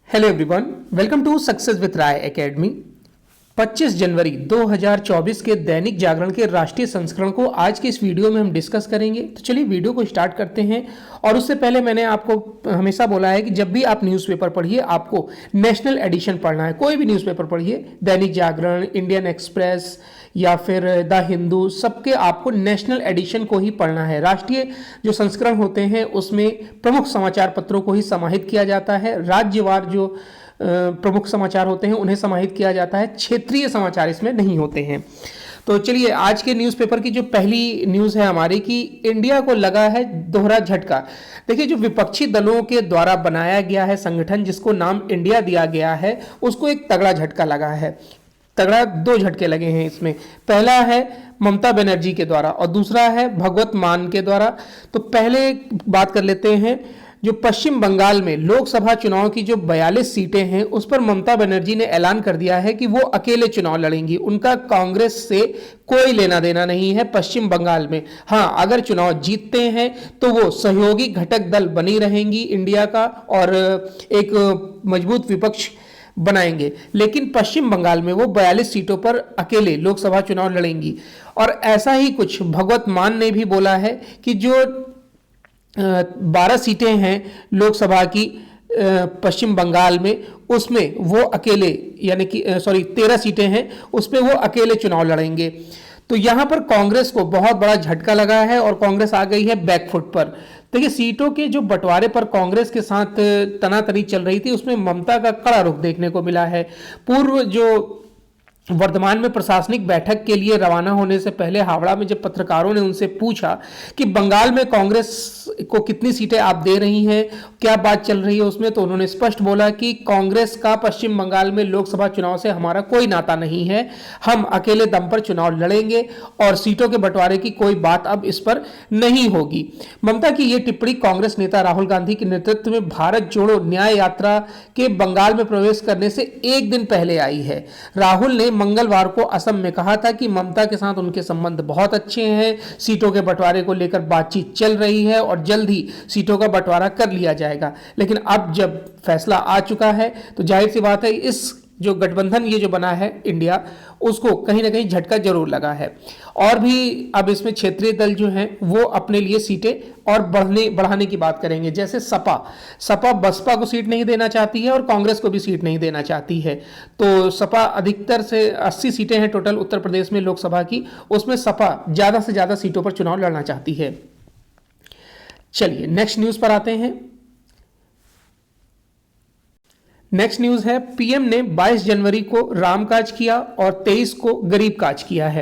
Hello everyone, welcome to success with Rai academy. 25 जनवरी 2024 के दैनिक जागरण के राष्ट्रीय संस्करण को आज के इस वीडियो में हम डिस्कस करेंगे। तो चलिए वीडियो को स्टार्ट करते हैं। और उससे पहले मैंने आपको हमेशा बोला है कि जब भी आप न्यूज़पेपर पढ़िए आपको नेशनल एडिशन पढ़ना है। कोई भी न्यूज़पेपर पढ़िए, दैनिक जागरण, इंडियन एक्सप्रेस या फिर द हिंदू, सबके आपको नेशनल एडिशन को ही पढ़ना है। राष्ट्रीय जो संस्करण होते हैं उसमें प्रमुख समाचार पत्रों को ही समाहित किया जाता है। राज्यवार जो प्रमुख समाचार होते हैं उन्हें समाहित किया जाता है। क्षेत्रीय समाचार इसमें नहीं होते हैं। तो चलिए आज के न्यूज़पेपर की जो पहली न्यूज़ है हमारी कि इंडिया को लगा है दोहरा झटका। देखिए, जो विपक्षी दलों के द्वारा बनाया गया है संगठन जिसको नाम इंडिया दिया गया है, उसको एक तगड़ा झटका लगा है। तगड़ा दो झटके लगे हैं इसमें। पहला है ममता बनर्जी के द्वारा और दूसरा है भगवत मान के द्वारा। तो पहले बात कर लेते हैं। जो पश्चिम बंगाल में लोकसभा चुनाव की जो 42 सीटें हैं उस पर ममता बनर्जी ने ऐलान कर दिया है कि वो अकेले चुनाव लड़ेंगी। उनका कांग्रेस से कोई लेना देना नहीं है पश्चिम बंगाल में। हाँ, अगर चुनाव जीतते हैं तो वो सहयोगी घटक दल बनी रहेंगी इंडिया का और एक मजबूत विपक्ष बनाएंगे, लेकिन पश्चिम बंगाल में वो 42 सीटों पर अकेले लोकसभा चुनाव लड़ेंगी। और ऐसा ही कुछ भगवत मान ने भी बोला है कि जो 12 सीटें हैं लोकसभा की पश्चिम बंगाल में, उसमें वो अकेले यानी कि 13 सीटें हैं उसमें वो अकेले चुनाव लड़ेंगे। तो यहां पर कांग्रेस को बहुत बड़ा झटका लगा है और कांग्रेस आ गई है बैकफुट पर। देखिए, सीटों के जो बंटवारे पर कांग्रेस के साथ तनातनी चल रही थी उसमें ममता का कड़ा रुख देखने को मिला है। पूर्व जो वर्तमान में प्रशासनिक बैठक के लिए रवाना होने से पहले हावड़ा में जब पत्रकारों ने उनसे पूछा कि बंगाल में कांग्रेस को कितनी सीटें आप दे रही हैं, क्या बात चल रही है उसमें, तो उन्होंने स्पष्ट बोला कि कांग्रेस का पश्चिम बंगाल में लोकसभा चुनाव से हमारा कोई नाता नहीं है, हम अकेले दम पर चुनाव लड़ेंगे और सीटों के बंटवारे की कोई बात अब इस पर नहीं होगी। ममता की यह टिप्पणी कांग्रेस नेता राहुल गांधी के नेतृत्व में भारत जोड़ो न्याय यात्रा के बंगाल में प्रवेश करने से एक दिन पहले आई है। राहुल ने मंगलवार को असम में कहा था कि ममता के साथ उनके संबंध बहुत अच्छे हैं, सीटों के बंटवारे को लेकर बातचीत चल रही है और जल्द ही सीटों का बंटवारा कर लिया जाएगा। लेकिन अब जब फैसला आ चुका है तो जाहिर सी बात है इस जो गठबंधन ये जो बना है इंडिया, उसको कहीं ना कहीं झटका जरूर लगा है। और भी अब इसमें क्षेत्रीय दल जो हैं वो अपने लिए सीटें और बढ़ाने की बात करेंगे। जैसे सपा बसपा को सीट नहीं देना चाहती है और कांग्रेस को भी सीट नहीं देना चाहती है। तो सपा अधिकतर से 80 सीटें हैं टोटल उत्तर प्रदेश में लोकसभा की, उसमें सपा ज्यादा से ज्यादा सीटों पर चुनाव लड़ना चाहती है। चलिए नेक्स्ट न्यूज पर आते हैं। नेक्स्ट न्यूज है, पीएम ने 22 जनवरी को रामकाज किया और 23 को गरीब काज किया है।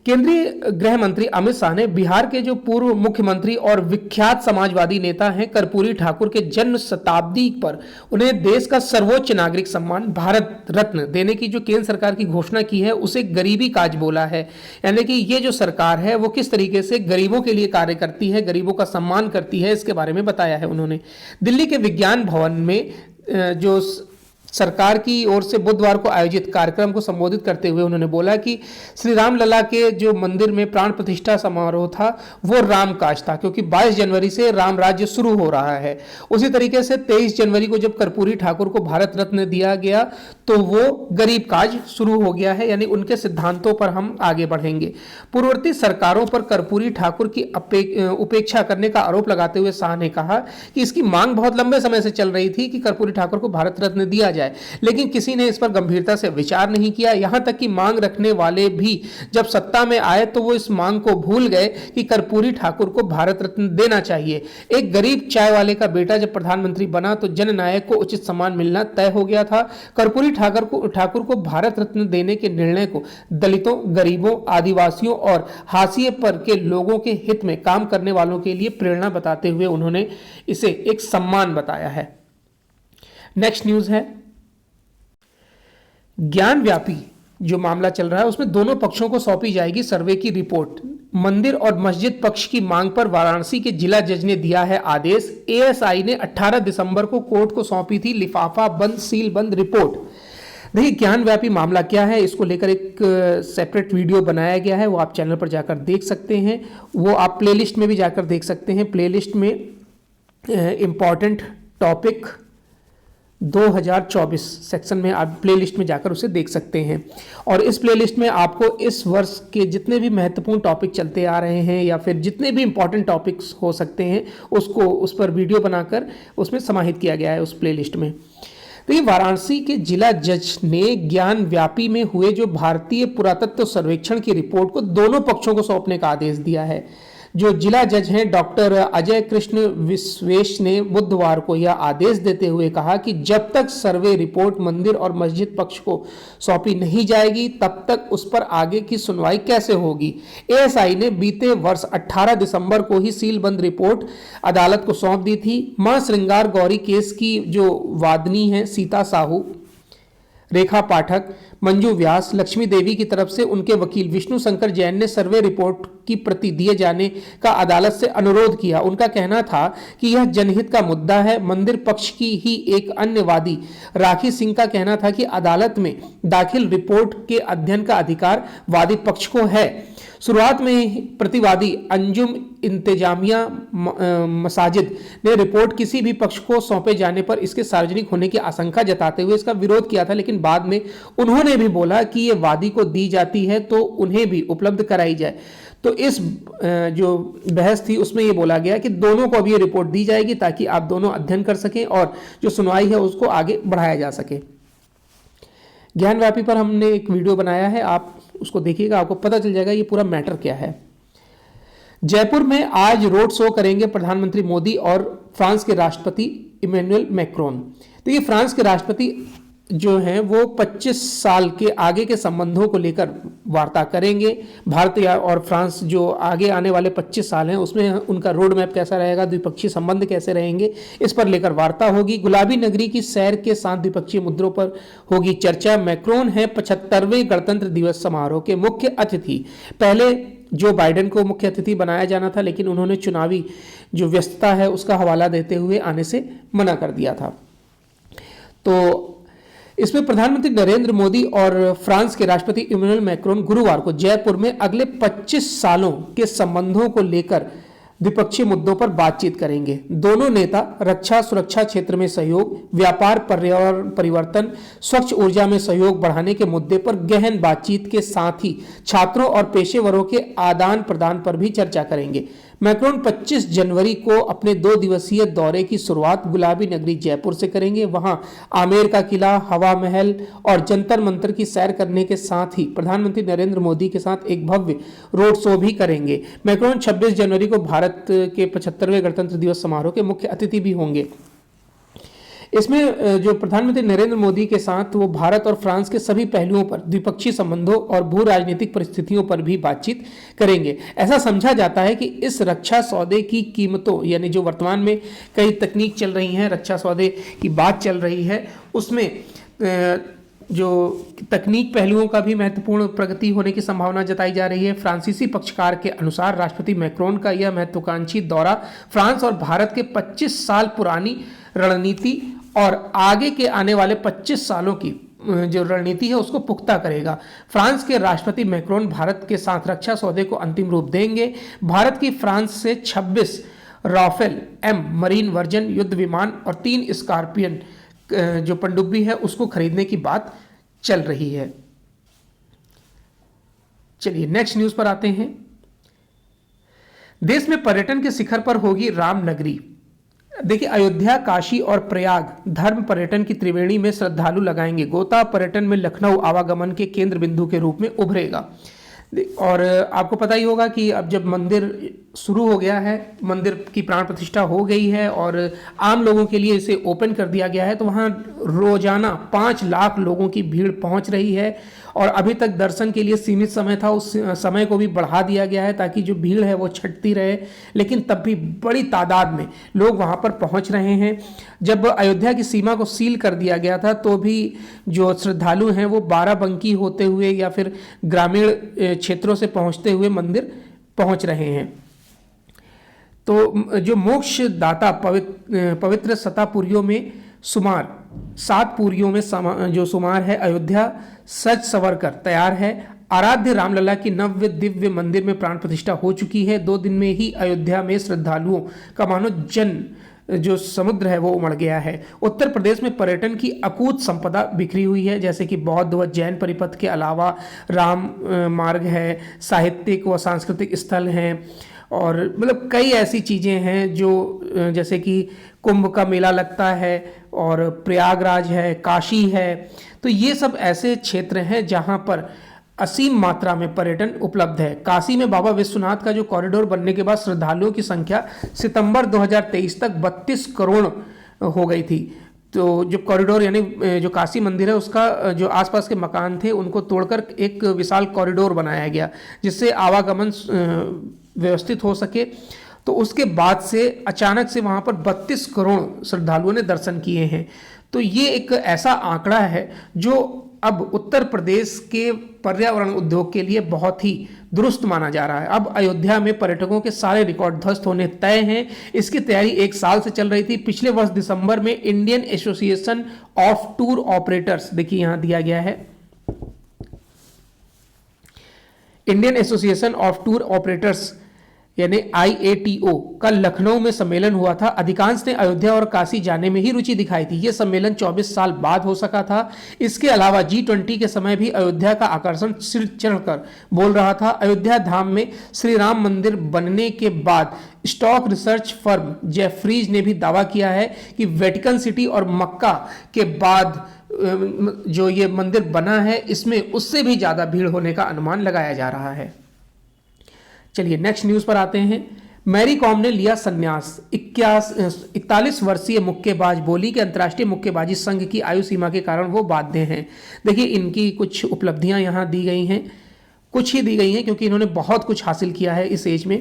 केंद्रीय गृह मंत्री अमित शाह ने बिहार के जो पूर्व मुख्यमंत्री और विख्यात समाजवादी नेता हैं कर्पूरी ठाकुर के जन्म शताब्दी पर उन्हें देश का सर्वोच्च नागरिक सम्मान भारत रत्न देने की जो केंद्र सरकार की घोषणा की है उसे गरीबी काज बोला है। यानी कि ये जो सरकार है वो किस तरीके से गरीबों के लिए कार्य करती है, गरीबों का सम्मान करती है, इसके बारे में बताया है उन्होंने। दिल्ली के विज्ञान भवन में जो सरकार की ओर से बुधवार को आयोजित कार्यक्रम को संबोधित करते हुए उन्होंने बोला कि श्री राम लला के जो मंदिर में प्राण प्रतिष्ठा समारोह था वो रामकाज था, क्योंकि 22 जनवरी से राम राज्य शुरू हो रहा है। उसी तरीके से 23 जनवरी को जब कर्पूरी ठाकुर को भारत रत्न दिया गया तो वो गरीब काज शुरू हो गया है, यानी उनके सिद्धांतों पर हम आगे बढ़ेंगे। पूर्ववर्ती सरकारों पर कर्पूरी ठाकुर की उपेक्षा करने का आरोप लगाते हुए शाह ने कहा कि इसकी मांग बहुत लंबे समय से चल रही थी कि कर्पूरी ठाकुर को भारत रत्न दिया जाए, लेकिन किसी ने इस पर गंभीरता से विचार नहीं किया। यहां तक कि मांग रखने वाले भी जब सत्ता में आए तो वो इस मांग को भूल गए कि कर्पूरी ठाकुर को भारत रत्न देना चाहिए। एक गरीब चाय वाले का बेटा जब प्रधानमंत्री बना तो जननायक को उचित सम्मान मिलना तय हो गया था। कर्पूरी ठाकुर को भारत रत्न देने के निर्णय को दलितों, गरीबों, आदिवासियों और हाशिए पर के लोगों के हित में काम करने वालों के लिए प्रेरणा बताते हुए उन्होंने इसे एक सम्मान बताया है। नेक्स्ट न्यूज है, ज्ञान व्यापी जो मामला चल रहा है उसमें दोनों पक्षों को सौंपी जाएगी सर्वे की रिपोर्ट। मंदिर और मस्जिद पक्ष की मांग पर वाराणसी के जिला जज ने दिया है आदेश। एएसआई ने 18 दिसंबर को कोर्ट को सौंपी थी लिफाफा बंद सील बंद रिपोर्ट। देखिए, ज्ञान व्यापी मामला क्या है, इसको लेकर एक सेपरेट वीडियो बनाया गया है, वो आप चैनल पर जाकर देख सकते हैं। वो आप प्लेलिस्ट में भी जाकर देख सकते हैं। प्लेलिस्ट में इंपॉर्टेंट टॉपिक 2024 सेक्शन में आप प्लेलिस्ट में जाकर उसे देख सकते हैं। और इस प्लेलिस्ट में आपको इस वर्ष के जितने भी महत्वपूर्ण टॉपिक चलते आ रहे हैं या फिर जितने भी इंपॉर्टेंट टॉपिक्स हो सकते हैं उसको उस पर वीडियो बनाकर उसमें समाहित किया गया है उस प्लेलिस्ट में। देखिए, वाराणसी के जिला जज ने ज्ञान व्यापी में हुए जो भारतीय पुरातत्व सर्वेक्षण की रिपोर्ट को दोनों पक्षों को सौंपने का आदेश दिया है। जो जिला जज हैं डॉक्टर अजय कृष्ण विश्वेश ने बुधवार को यह आदेश देते हुए कहा कि जब तक सर्वे रिपोर्ट मंदिर और मस्जिद पक्ष को सौंपी नहीं जाएगी तब तक उस पर आगे की सुनवाई कैसे होगी। एएसआई ने बीते वर्ष 18 दिसंबर को ही सीलबंद रिपोर्ट अदालत को सौंप दी थी। मां श्रृंगार गौरी केस की जो वादनी है सीता साहू, रेखा पाठक, मंजू व्यास, लक्ष्मी देवी की तरफ से उनके वकील विष्णु शंकर जैन ने सर्वे रिपोर्ट की प्रति दिए जाने का अदालत से अनुरोध किया। उनका कहना था कि यह जनहित का मुद्दा है। मंदिर पक्ष की ही एक अन्य वादी राखी सिंह का कहना था कि अदालत में दाखिल रिपोर्ट के अध्ययन का अधिकार वादी पक्ष को है। शुरुआत में प्रतिवादी अंजुम इंतजामिया मसाजिद ने रिपोर्ट किसी भी पक्ष को सौंपे जाने पर इसके सार्वजनिक होने की आशंका जताते हुए इसका विरोध किया था, लेकिन बाद में उन्होंने भी बोला कि ये वादी को दी जाती है तो उन्हें भी उपलब्ध कराई जाए। तो इस जो बहस थी उसमें ये बोला गया कि दोनों को अब ये रिपोर्ट दी जाएगी ताकि आप दोनों अध्ययन कर सकें और जो सुनवाई है उसको आगे बढ़ाया जा सके। ज्ञानव्यापी पर हमने एक वीडियो बनाया है, आप उसको देखिएगा, आपको पता चल जाएगा ये पूरा मैटर क्या है। जयपुर में आज रोड शो करेंगे प्रधानमंत्री मोदी और फ्रांस के राष्ट्रपति इमैनुअल मैक्रोन। देखिए, फ्रांस के राष्ट्रपति जो हैं वो 25 साल के आगे के संबंधों को लेकर वार्ता करेंगे। भारत और फ्रांस जो आगे आने वाले 25 साल हैं उसमें उनका रोड मैप कैसा रहेगा, द्विपक्षीय संबंध कैसे रहेंगे, इस पर लेकर वार्ता होगी। गुलाबी नगरी की सैर के साथ द्विपक्षीय मुद्दों पर होगी चर्चा। मैक्रोन है 75वें गणतंत्र दिवस समारोह के मुख्य अतिथि। पहले जो बाइडेन को मुख्य अतिथि बनाया जाना था, लेकिन उन्होंने चुनावी जो व्यस्तता है उसका हवाला देते हुए आने से मना कर दिया था। तो इसमें प्रधानमंत्री नरेंद्र मोदी और फ्रांस के राष्ट्रपति इमैनुअल मैक्रोन गुरुवार को जयपुर में अगले 25 सालों के संबंधों को लेकर द्विपक्षीय मुद्दों पर बातचीत करेंगे। दोनों नेता रक्षा सुरक्षा क्षेत्र में सहयोग, व्यापार, पर्यावरण परिवर्तन, स्वच्छ ऊर्जा में सहयोग बढ़ाने के मुद्दे पर गहन बातचीत के साथ ही छात्रों और पेशेवरों के आदान प्रदान पर भी चर्चा करेंगे। मैक्रोन 25 जनवरी को अपने 2 दिवसीय दौरे की शुरुआत गुलाबी नगरी जयपुर से करेंगे। वहां आमेर का किला, हवा महल और जंतर मंतर की सैर करने के साथ ही प्रधानमंत्री नरेंद्र मोदी के साथ एक भव्य रोड शो भी करेंगे। मैक्रोन 26 जनवरी को भारत के 75वें गणतंत्र दिवस समारोह के मुख्य अतिथि भी होंगे। इसमें जो प्रधानमंत्री नरेंद्र मोदी के साथ वो भारत और फ्रांस के सभी पहलुओं पर, द्विपक्षीय संबंधों और भू राजनीतिक परिस्थितियों पर भी बातचीत करेंगे। ऐसा समझा जाता है कि इस रक्षा सौदे की कीमतों, यानी जो वर्तमान में कई तकनीक चल रही हैं, रक्षा सौदे की बात चल रही है, उसमें जो तकनीक पहलुओं का भी महत्वपूर्ण प्रगति होने की संभावना जताई जा रही है। फ्रांसीसी पक्षकार के अनुसार राष्ट्रपति मैक्रोन का यह महत्वाकांक्षी दौरा फ्रांस और भारत के 25 साल पुरानी रणनीति और आगे के आने वाले 25 सालों की जो रणनीति है उसको पुख्ता करेगा। फ्रांस के राष्ट्रपति मैक्रोन भारत के साथ रक्षा सौदे को अंतिम रूप देंगे। भारत की फ्रांस से 26 राफेल एम मरीन वर्जन युद्ध विमान और 3 स्कॉर्पियन जो पनडुब्बी है उसको खरीदने की बात चल रही है। चलिए नेक्स्ट न्यूज पर आते हैं। देश में पर्यटन के शिखर पर होगी राम नगरी। देखिए, अयोध्या, काशी और प्रयाग धर्म पर्यटन की त्रिवेणी में श्रद्धालु लगाएंगे गोता। पर्यटन में लखनऊ आवागमन के केंद्र बिंदु के रूप में उभरेगा। और आपको पता ही होगा कि अब जब मंदिर शुरू हो गया है, मंदिर की प्राण प्रतिष्ठा हो गई है और आम लोगों के लिए इसे ओपन कर दिया गया है, तो वहाँ रोजाना 5 लाख लोगों की भीड़ पहुँच रही है। और अभी तक दर्शन के लिए सीमित समय था, उस समय को भी बढ़ा दिया गया है ताकि जो भीड़ है वो छटती रहे, लेकिन तब भी बड़ी तादाद में लोग वहाँ पर पहुँच रहे हैं। जब अयोध्या की सीमा को सील कर दिया गया था तो भी जो श्रद्धालु हैं वो बाराबंकी होते हुए या फिर ग्रामीण क्षेत्रों से पहुँचते हुए मंदिर पहुँच रहे हैं। तो जो मोक्ष दाता पवित्र सतापुरियों में सुमार 7 पुरियों में जो सुमार है, अयोध्या सज संवर कर तैयार है। आराध्य रामलला की नव्य दिव्य मंदिर में प्राण प्रतिष्ठा हो चुकी है। 2 दिन में ही अयोध्या में श्रद्धालुओं का मानो जन जो समुद्र है वो उमड़ गया है। उत्तर प्रदेश में पर्यटन की अकूत संपदा बिखरी हुई है, जैसे कि बौद्ध व जैन परिपथ के अलावा राम मार्ग है, साहित्यिक व सांस्कृतिक स्थल हैं, और मतलब कई ऐसी चीज़ें हैं जो जैसे कि कुंभ का मेला लगता है, और प्रयागराज है, काशी है। तो ये सब ऐसे क्षेत्र हैं जहाँ पर असीम मात्रा में पर्यटन उपलब्ध है। काशी में बाबा विश्वनाथ का जो कॉरिडोर बनने के बाद श्रद्धालुओं की संख्या सितंबर 2023 तक 32 करोड़ हो गई थी। तो जो कॉरिडोर यानी जो काशी मंदिर है उसका जो आसपास के मकान थे उनको तोड़कर एक विशाल कॉरिडोर बनाया गया, जिससे आवागमन व्यवस्थित हो सके। तो उसके बाद से अचानक से वहाँ पर 32 करोड़ श्रद्धालुओं ने दर्शन किए हैं। तो ये एक ऐसा आंकड़ा है जो अब उत्तर प्रदेश के पर्यावरण उद्योग के लिए बहुत ही दुरुस्त माना जा रहा है। अब अयोध्या में पर्यटकों के सारे रिकॉर्ड ध्वस्त होने तय हैं। इसकी तैयारी 1 साल से चल रही थी। पिछले वर्ष दिसंबर में Indian association of tour operators, देखिए यहां दिया गया है, Indian association of tour operators यानी IATO का लखनऊ में सम्मेलन हुआ था। अधिकांश ने अयोध्या और काशी जाने में ही रुचि दिखाई थी। यह सम्मेलन 24 साल बाद हो सका था। इसके अलावा G20 के समय भी अयोध्या का आकर्षण सिर चढ़कर बोल रहा था। अयोध्या धाम में श्री राम मंदिर बनने के बाद स्टॉक रिसर्च फर्म जेफरीज ने भी दावा किया है कि वेटिकन सिटी और मक्का के बाद जो ये मंदिर बना है इसमें उससे भी ज़्यादा भीड़ होने का अनुमान लगाया जा रहा है। चलिए नेक्स्ट न्यूज पर आते हैं। मैरी कॉम ने लिया संन्यास। 41 वर्षीय मुक्केबाज बोली कि अंतर्राष्ट्रीय मुक्केबाजी संघ की आयु सीमा के कारण वो बाध्य हैं। देखिए इनकी कुछ उपलब्धियां यहाँ दी गई हैं, कुछ ही दी गई हैं क्योंकि इन्होंने बहुत कुछ हासिल किया है इस एज में।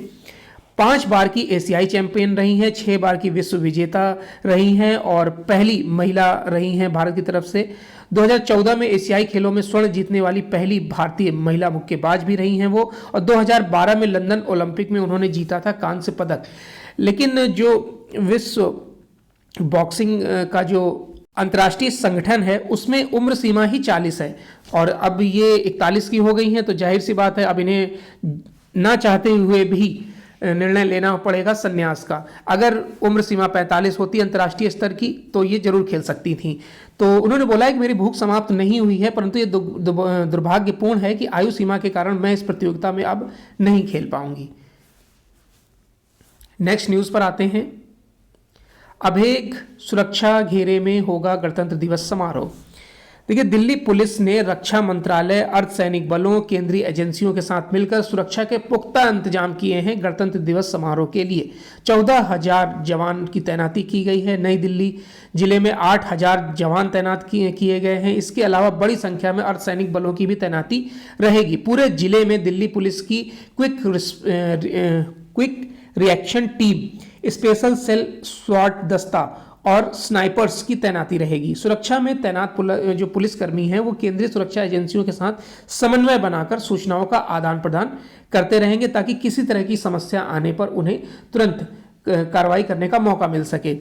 5 बार की एशियाई चैंपियन रही हैं, 6 बार की विश्व विजेता रही हैं और पहली महिला रही हैं भारत की तरफ से। 2014 में एशियाई खेलों में स्वर्ण जीतने वाली पहली भारतीय महिला मुक्केबाज भी रही हैं वो, और 2012 में लंदन ओलंपिक में उन्होंने जीता था कांस्य पदक। लेकिन जो विश्व बॉक्सिंग का जो अंतर्राष्ट्रीय संगठन है उसमें उम्र सीमा ही 40 है और अब ये 41 की हो गई हैं, तो जाहिर सी बात है अब इन्हें ना चाहते हुए भी निर्णय लेना पड़ेगा संन्यास का। अगर उम्र सीमा 45 होती अंतर्राष्ट्रीय स्तर की तो ये जरूर खेल सकती थी। तो उन्होंने बोला है कि मेरी भूख समाप्त नहीं हुई है, परंतु ये दुर्भाग्यपूर्ण है कि आयु सीमा के कारण मैं इस प्रतियोगिता में अब नहीं खेल पाऊंगी। नेक्स्ट न्यूज पर आते हैं। अभेग सुरक्षा घेरे में होगा गणतंत्र दिवस समारोह। देखिए दिल्ली पुलिस ने रक्षा मंत्रालय, अर्धसैनिक बलों, केंद्रीय एजेंसियों के साथ मिलकर सुरक्षा के पुख्ता इंतजाम किए हैं। गणतंत्र दिवस समारोह के लिए 14,000 जवान की तैनाती की गई है। नई दिल्ली जिले में 8,000 जवान तैनात किए गए हैं। इसके अलावा बड़ी संख्या में अर्धसैनिक बलों की भी तैनाती रहेगी। पूरे जिले में दिल्ली पुलिस की quick reaction team, special cell, स्वाट दस्ता और स्नाइपर्स की तैनाती रहेगी। सुरक्षा में तैनात जो पुलिसकर्मी हैं वो केंद्रीय सुरक्षा एजेंसियों के साथ समन्वय बनाकर सूचनाओं का आदान प्रदान करते रहेंगे ताकि किसी तरह की समस्या आने पर उन्हें तुरंत कार्रवाई करने का मौका मिल सके।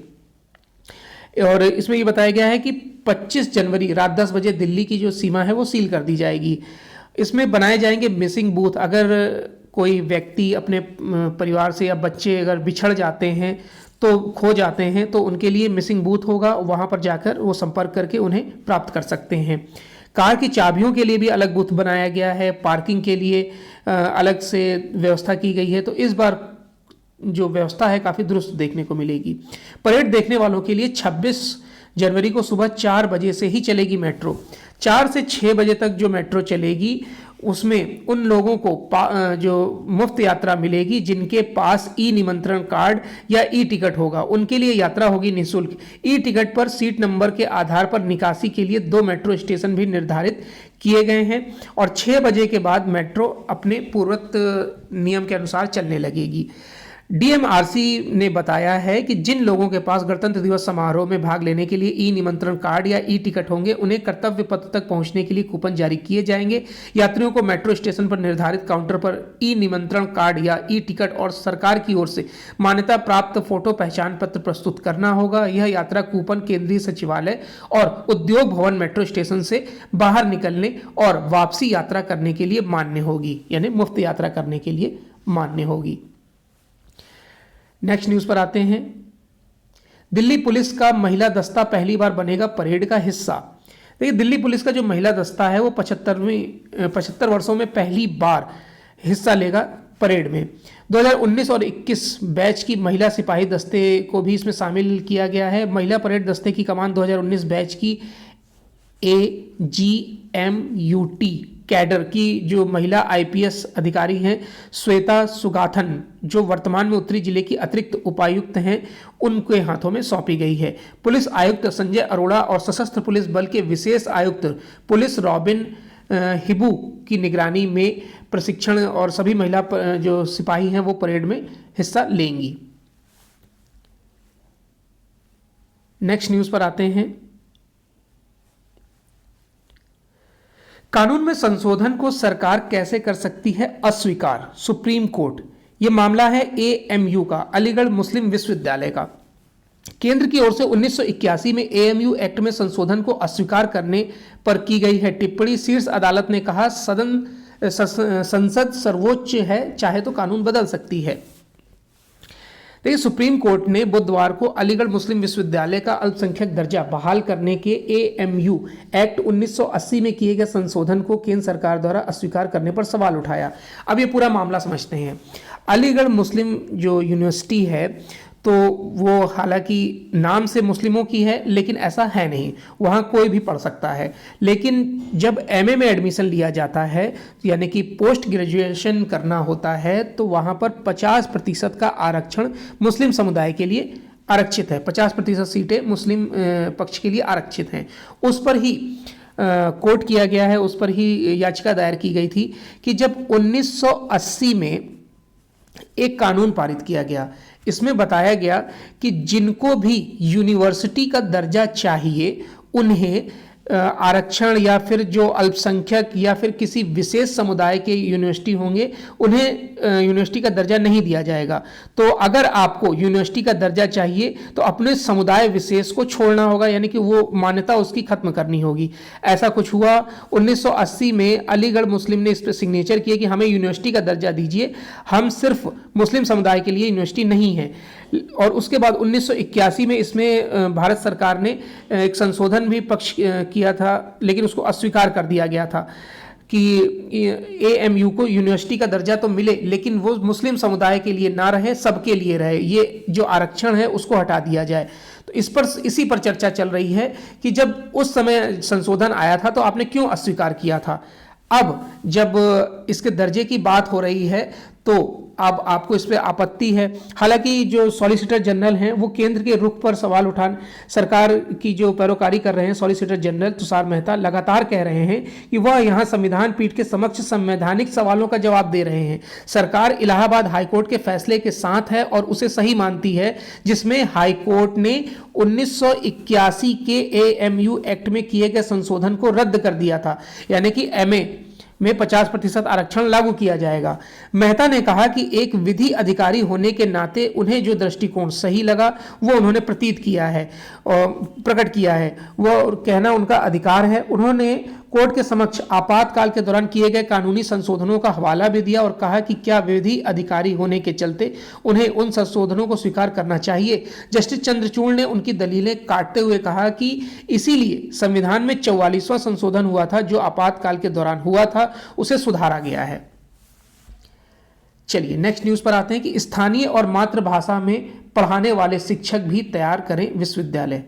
और इसमें ये बताया गया है कि 25 जनवरी रात 10 बजे दिल्ली की जो सीमा है वो सील कर दी जाएगी। इसमें बनाए जाएंगे मिसिंग बूथ। अगर कोई व्यक्ति अपने परिवार से या बच्चे अगर बिछड़ जाते हैं तो खो जाते हैं तो उनके लिए मिसिंग बूथ होगा, वहां पर जाकर वो संपर्क करके उन्हें प्राप्त कर सकते हैं। कार की चाबियों के लिए भी अलग बूथ बनाया गया है। पार्किंग के लिए अलग से व्यवस्था की गई है। तो इस बार जो व्यवस्था है काफ़ी दुरुस्त देखने को मिलेगी। परेड देखने वालों के लिए 26 जनवरी को सुबह 4 बजे से ही चलेगी मेट्रो। 4 से 6 बजे तक जो मेट्रो चलेगी उसमें उन लोगों को जो मुफ्त यात्रा मिलेगी जिनके पास ई निमंत्रण कार्ड या ई टिकट होगा, उनके लिए यात्रा होगी निःशुल्क। ई टिकट पर सीट नंबर के आधार पर निकासी के लिए 2 मेट्रो स्टेशन भी निर्धारित किए गए हैं और 6 बजे के बाद मेट्रो अपने पूर्वत नियम के अनुसार चलने लगेगी। DMRC ने बताया है कि जिन लोगों के पास गणतंत्र दिवस समारोह में भाग लेने के लिए ई निमंत्रण कार्ड या ई टिकट होंगे उन्हें कर्तव्य पथ तक पहुंचने के लिए कूपन जारी किए जाएंगे। यात्रियों को मेट्रो स्टेशन पर निर्धारित काउंटर पर ई निमंत्रण कार्ड या ई टिकट और सरकार की ओर से मान्यता प्राप्त फोटो पहचान पत्र प्रस्तुत करना होगा। यह यात्रा कूपन केंद्रीय सचिवालय और उद्योग भवन मेट्रो स्टेशन से बाहर निकलने और वापसी यात्रा करने के लिए मान्य होगी, यानी मुफ्त यात्रा करने के लिए मान्य होगी। नेक्स्ट न्यूज पर आते हैं। दिल्ली पुलिस का महिला दस्ता पहली बार बनेगा परेड का हिस्सा। देखिए, दिल्ली पुलिस का जो महिला दस्ता है वो 75 वर्षों में पहली बार हिस्सा लेगा परेड में। 2019 और 21 बैच की महिला सिपाही दस्ते को भी इसमें शामिल किया गया है। महिला परेड दस्ते की कमान 2019 बैच की AGMUT कैडर की जो महिला IPS अधिकारी हैं श्वेता सुगाथन, जो वर्तमान में उत्तरी जिले की अतिरिक्त उपायुक्त हैं, उनके हाथों में सौंपी गई है। पुलिस आयुक्त संजय अरोड़ा और सशस्त्र पुलिस बल के विशेष आयुक्त पुलिस रॉबिन हिबू की निगरानी में प्रशिक्षण और सभी महिला जो सिपाही हैं वो परेड में हिस्सा लेंगी। नेक्स्ट न्यूज़ पर आते हैं। कानून में संशोधन को सरकार कैसे कर सकती है अस्वीकार, सुप्रीम कोर्ट। यह मामला है AMU का, अलीगढ़ मुस्लिम विश्वविद्यालय का। केंद्र की ओर से 1981 में AMU एक्ट में संशोधन को अस्वीकार करने पर की गई है टिप्पणी। शीर्ष अदालत ने कहा संसद सर्वोच्च है, चाहे तो कानून बदल सकती है। देखिए, सुप्रीम कोर्ट ने बुधवार को अलीगढ़ मुस्लिम विश्वविद्यालय का अल्पसंख्यक दर्जा बहाल करने के AMU एक्ट 1980 में किए गए संशोधन को केंद्र सरकार द्वारा अस्वीकार करने पर सवाल उठाया। अब ये पूरा मामला समझते हैं। अलीगढ़ मुस्लिम जो यूनिवर्सिटी है तो वो हालांकि नाम से मुस्लिमों की है, लेकिन ऐसा है नहीं, वहाँ कोई भी पढ़ सकता है। लेकिन जब MA में एडमिशन लिया जाता है, यानी कि पोस्ट ग्रेजुएशन करना होता है, तो वहाँ पर 50% का आरक्षण मुस्लिम समुदाय के लिए आरक्षित है। 50% सीटें मुस्लिम पक्ष के लिए आरक्षित हैं। उस पर ही कोर्ट किया गया है, उस पर ही याचिका दायर की गई थी कि जब 1980 में एक कानून पारित किया गया, इसमें बताया गया कि जिनको भी यूनिवर्सिटी का दर्जा चाहिए उन्हें आरक्षण या फिर जो अल्पसंख्यक या फिर किसी विशेष समुदाय के यूनिवर्सिटी होंगे उन्हें यूनिवर्सिटी का दर्जा नहीं दिया जाएगा। तो अगर आपको यूनिवर्सिटी का दर्जा चाहिए तो अपने समुदाय विशेष को छोड़ना होगा, यानी कि वो मान्यता उसकी खत्म करनी होगी। ऐसा कुछ हुआ। 1980 में अलीगढ़ मुस्लिम ने इस पर सिग्नेचर किए कि हमें यूनिवर्सिटी का दर्जा दीजिए, हम सिर्फ मुस्लिम समुदाय के लिए यूनिवर्सिटी नहीं है। और उसके बाद 1981 में इसमें भारत सरकार ने एक संशोधन भी पक्ष किया था, लेकिन उसको अस्वीकार कर दिया गया था कि AMU को यूनिवर्सिटी का दर्जा तो मिले, लेकिन वो मुस्लिम समुदाय के लिए ना रहे, सबके लिए रहे। ये जो आरक्षण है उसको हटा दिया जाए। तो इसी पर चर्चा चल रही है कि जब उस समय संशोधन आया था तो आपने क्यों अस्वीकार किया था। अब जब इसके दर्जे की बात हो रही है तो अब आपको इस पर आपत्ति है। हालांकि जो सॉलिसिटर जनरल हैं वो केंद्र के रुख पर सवाल उठान सरकार की जो पैरोकारी कर रहे हैं, सॉलिसिटर जनरल तुषार मेहता लगातार कह रहे हैं कि वह यहाँ संविधान पीठ के समक्ष संवैधानिक सवालों का जवाब दे रहे हैं। सरकार इलाहाबाद हाईकोर्ट के फैसले के साथ है और उसे सही मानती है, जिसमें हाईकोर्ट ने 1981 के AMU एक्ट में किए गए संशोधन को रद्द कर दिया था, यानी कि MA में 50% आरक्षण लागू किया जाएगा। मेहता ने कहा कि एक विधि अधिकारी होने के नाते उन्हें जो दृष्टिकोण सही लगा वो उन्होंने प्रकट किया है, वो कहना उनका अधिकार है। उन्होंने कोर्ट के समक्ष आपातकाल के दौरान किए गए कानूनी संशोधनों का हवाला भी दिया और कहा कि क्या विधि अधिकारी होने के चलते उन्हें उन संशोधनों को स्वीकार करना चाहिए। जस्टिस चंद्रचूड़ ने उनकी दलीलें काटते हुए कहा कि इसीलिए संविधान में 44वां संशोधन हुआ था, जो आपातकाल के दौरान हुआ था, उसे सुधारा गया है। चलिए नेक्स्ट न्यूज पर आते हैं कि स्थानीय और मातृभाषा में पढ़ाने वाले शिक्षक भी तैयार करें विश्वविद्यालय।